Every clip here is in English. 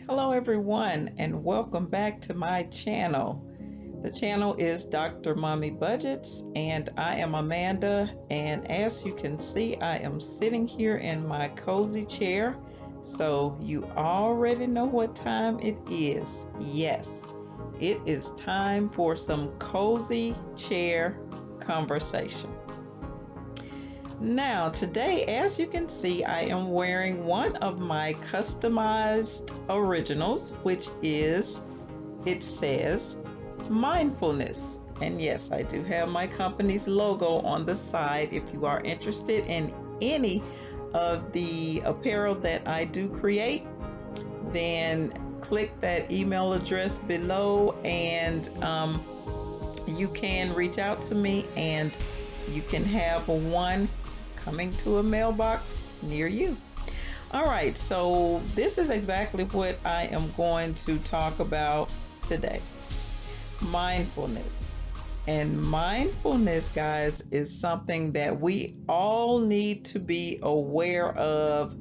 Hello everyone and welcome back to my channel. The channel is Dr. Mommy Budgets and I am Amanda, and as you can see I am sitting here in my cozy chair, so you already know what time it is. Yes, it is time for some cozy chair conversation. Now, today, as you can see, I am wearing one of my customized originals, which is, it says, Mindfulness. And yes, I do have my company's logo on the side. If you are interested in any of the apparel that I do create, then click that email address below and you can reach out to me and you can have one coming to a mailbox near you. All right, so this is exactly what I am going to talk about today. Mindfulness. And mindfulness, guys, is something that we all need to be aware of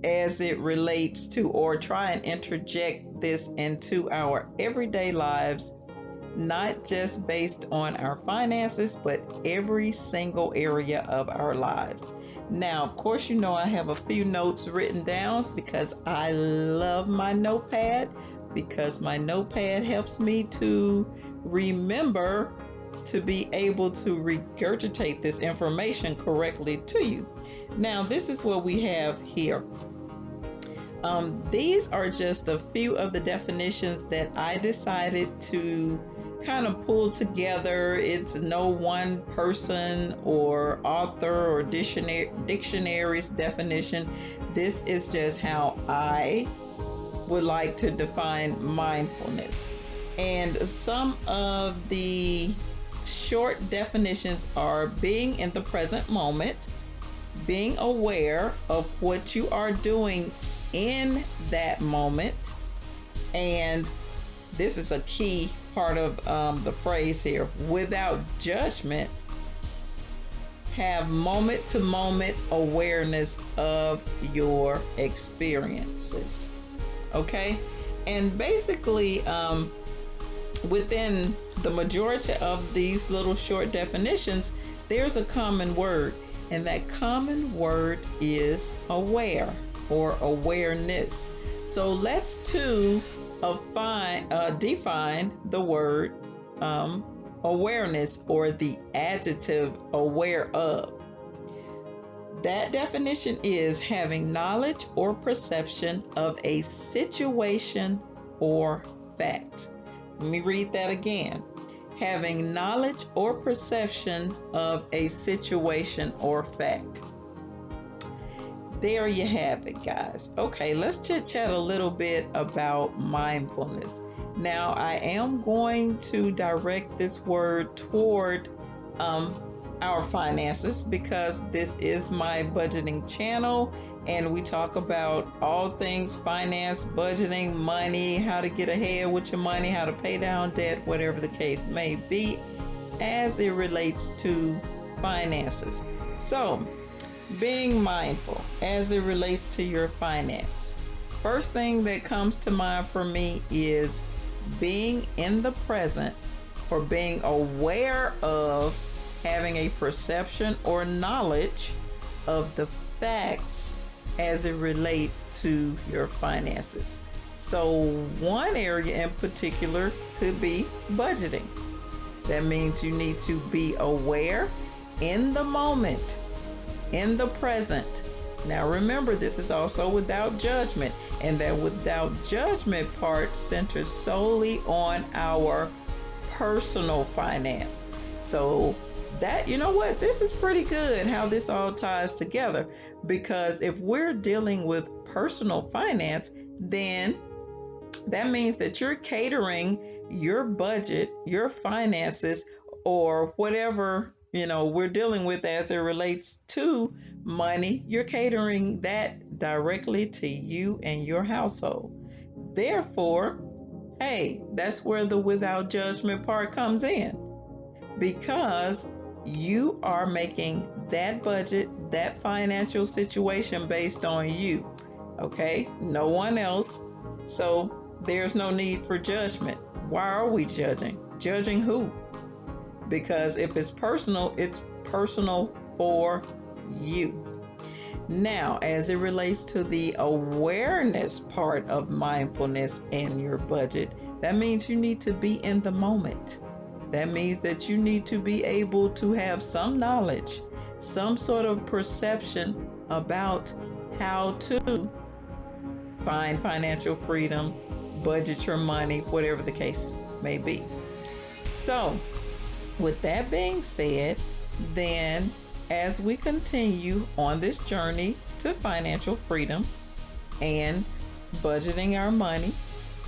as it relates to, or try and interject this into our everyday lives, not just based on our finances, but every single area of our lives. Now, of course, you know I have a few notes written down because I love my notepad, because my notepad helps me to remember to be able to regurgitate this information correctly to you. Now, this is what we have here. These are just a few of the definitions that I decided to kind of pull together. It's no one person or author or dictionary's definition. This is just how I would like to define mindfulness. And some of the short definitions are being in the present moment, being aware of what you are doing in that moment, and this is a key part of the phrase here, without judgment, have moment-to-moment awareness of your experiences. Okay, and basically within the majority of these little short definitions, there's a common word, and that common word is aware or awareness. So let's define the word awareness, or the adjective aware of. That definition is having knowledge or perception of a situation or fact. Let me read that again. Having knowledge or perception of a situation or fact. There you have it, guys. Okay, let's chit chat a little bit about mindfulness. Now, I am going to direct this word toward our finances, because this is my budgeting channel and we talk about all things finance, budgeting, money, how to get ahead with your money, how to pay down debt, whatever the case may be as it relates to finances. So, being mindful as it relates to your finance. First thing that comes to mind for me is being in the present, or being aware of, having a perception or knowledge of the facts as it relates to your finances. So one area in particular could be budgeting. That means you need to be aware in the moment, in the present. Now remember, this is also without judgment, and that without judgment part centers solely on our personal finance. So that, you know what, this is pretty good how this all ties together, because if we're dealing with personal finance, then that means that you're catering your budget, your finances, or whatever we're dealing with as it relates to money. You're catering that directly to you and your household. Therefore, hey, that's where the without judgment part comes in, because you are making that budget, that financial situation based on you. Okay, no one else. So there's no need for judgment. Why are we judging? Judging who? Because if it's personal for you. Now, as it relates to the awareness part of mindfulness and your budget, that means you need to be in the moment. That means that you need to be able to have some knowledge, some sort of perception about how to find financial freedom, budget your money, whatever the case may be. So, with that being said, then as we continue on this journey to financial freedom and budgeting our money,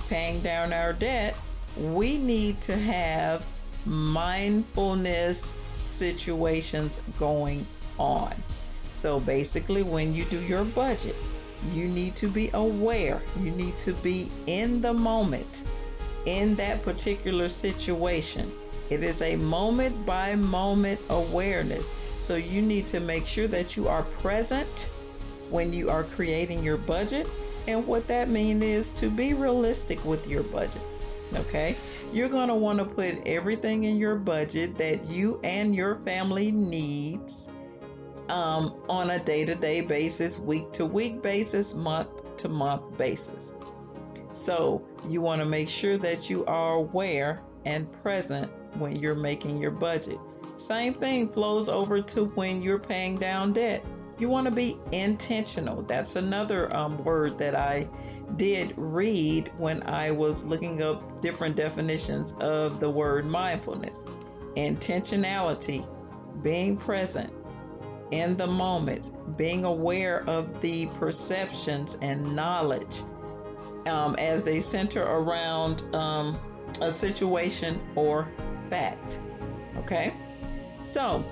paying down our debt, we need to have mindfulness situations going on. So basically, when you do your budget, you need to be aware. You need to be in the moment, in that particular situation. It is a moment by moment awareness. So you need to make sure that you are present when you are creating your budget. And what that means is to be realistic with your budget. Okay? You're going to want to put everything in your budget that you and your family needs on a day-to-day basis, week-to-week basis, month-to-month basis. So you want to make sure that you are aware and present when you're making your budget. Same thing flows over to when you're paying down debt. You want to be intentional. That's another word that I did read when I was looking up different definitions of the word mindfulness. Intentionality, being present in the moment, being aware of the perceptions and knowledge as they center around a situation or fact. Okay? So,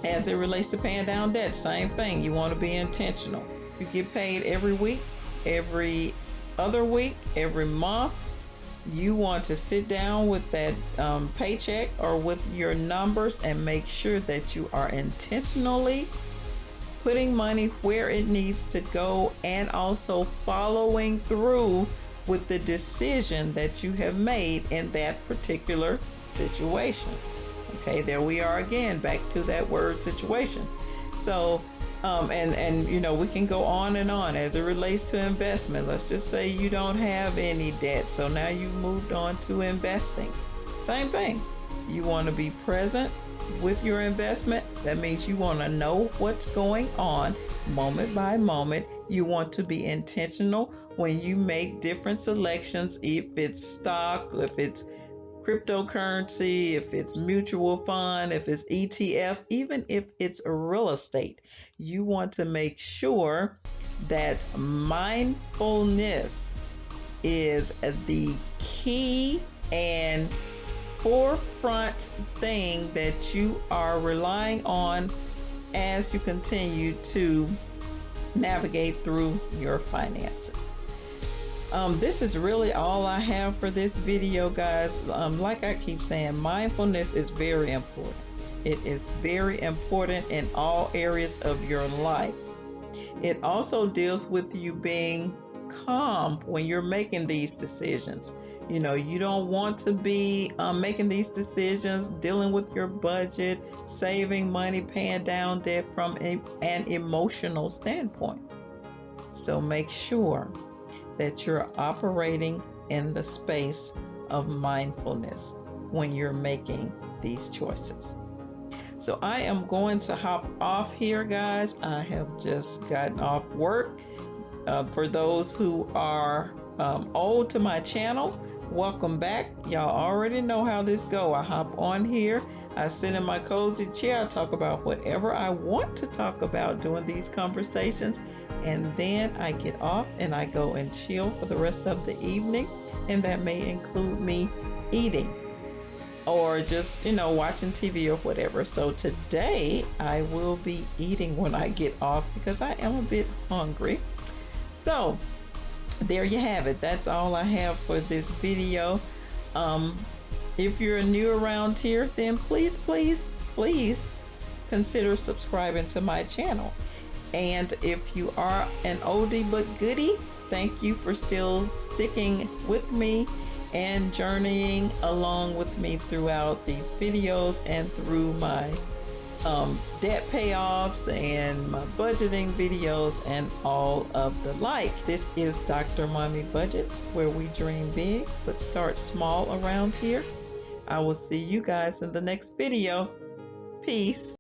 as it relates to paying down debt, same thing. You want to be intentional. You get paid every week, every other week, every month. You want to sit down with that paycheck or with your numbers and make sure that you are intentionally putting money where it needs to go and also following through with the decision that you have made in that particular situation. Okay, there we are again, back to that word situation. So, and you know, we can go on and on as it relates to investment. Let's just say you don't have any debt, so now you've moved on to investing. Same thing. You want to be present with your investment. That means you want to know what's going on moment by moment. You want to be intentional when you make different selections, if it's stock, if it's cryptocurrency, if it's mutual fund, if it's ETF, even if it's real estate. You want to make sure that mindfulness is the key and forefront thing that you are relying on as you continue to navigate through your finances. This is really all I have for this video, guys. Like I keep saying, mindfulness is very important. It is very important in all areas of your life. It also deals with you being calm when you're making these decisions. You know, you don't want to be making these decisions, dealing with your budget, saving money, paying down debt from an emotional standpoint. So make sure that you're operating in the space of mindfulness when you're making these choices. So I am going to hop off here, guys. I have just gotten off work. For those who are old to my channel, welcome back. Y'all already know how this go. I hop on here, I sit in my cozy chair, I talk about whatever I want to talk about during these conversations, and then I get off and I go and chill for the rest of the evening, and that may include me eating or just, you know, watching TV or whatever. So today I will be eating when I get off because I am a bit hungry. So there you have it. That's all I have for this video. If you're new around here, then please consider subscribing to my channel. And if you are an oldie but goodie, thank you for still sticking with me and journeying along with me throughout these videos and through my debt payoffs and my budgeting videos and all of the like. This is Dr. Mommy Budgets, where we dream big but start small around here. I will see you guys in the next video. Peace.